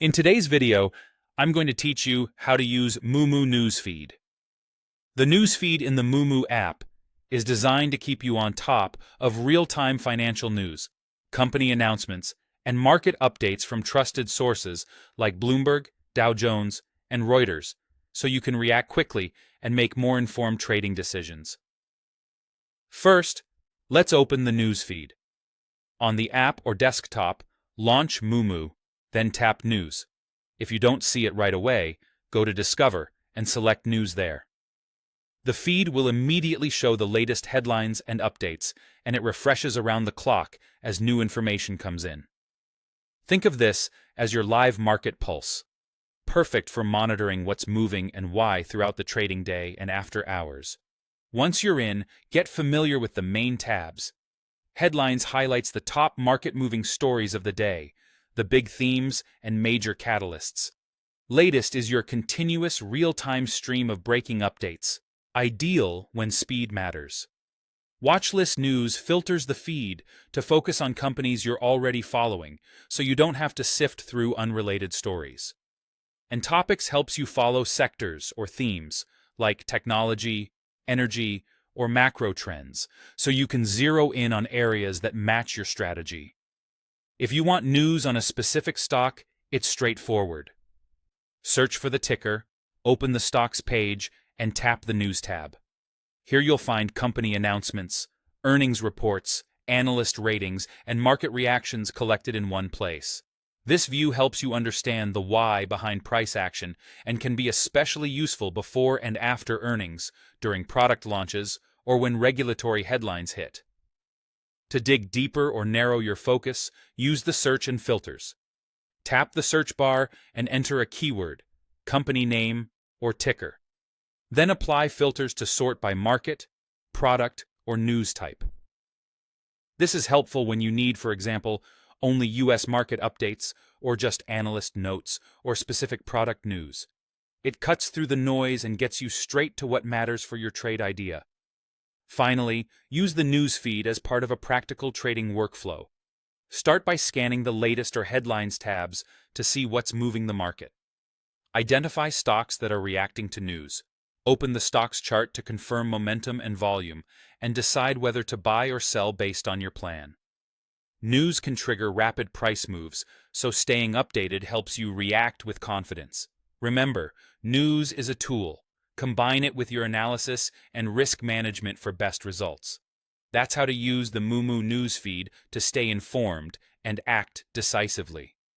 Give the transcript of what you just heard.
In today's video, I'm going to teach you how to use Moomoo News Feed. The news feed in the Moomoo app is designed to keep you on top of real-time financial news, company announcements, and market updates from trusted sources like Bloomberg, Dow Jones, and Reuters, so you can react quickly and make more informed trading decisions. First, let's open the news feed. On the app or desktop, launch Moomoo, then tap News. If you don't see it right away, go to Discover and select News there. The feed will immediately show the latest headlines and updates, and it refreshes around the clock as new information comes in. Think of this as your live market pulse, perfect for monitoring what's moving and why throughout the trading day and after hours. Once you're in, get familiar with the main tabs. Headlines highlights the top market-moving stories of the day, the big themes and major catalysts. Latest is your continuous real-time stream of breaking updates, ideal when speed matters. Watchlist News filters the feed to focus on companies you're already following, so you don't have to sift through unrelated stories. And Topics helps you follow sectors or themes, like technology, energy, or macro trends, so you can zero in on areas that match your strategy. If you want news on a specific stock, it's straightforward. Search for the ticker, open the stock's page, and tap the News tab. Here you'll find company announcements, earnings reports, analyst ratings, and market reactions collected in one place. This view helps you understand the why behind price action and can be especially useful before and after earnings, during product launches, or when regulatory headlines hit. To dig deeper or narrow your focus, use the search and filters. Tap the search bar and enter a keyword, company name, or ticker. Then apply filters to sort by market, product, or news type. This is helpful when you need, for example, only U.S. market updates, or just analyst notes, or specific product news. It cuts through the noise and gets you straight to what matters for your trade idea. Finally, use the news feed as part of a practical trading workflow. Start by scanning the latest or headlines tabs to see what's moving the market. Identify stocks that are reacting to news. Open the stocks chart to confirm momentum and volume, and decide whether to buy or sell based on your plan. News can trigger rapid price moves, so staying updated helps you react with confidence. Remember, news is a tool. Combine it with your analysis and risk management for best results. That's how to use the Moomoo News Feed to stay informed and act decisively.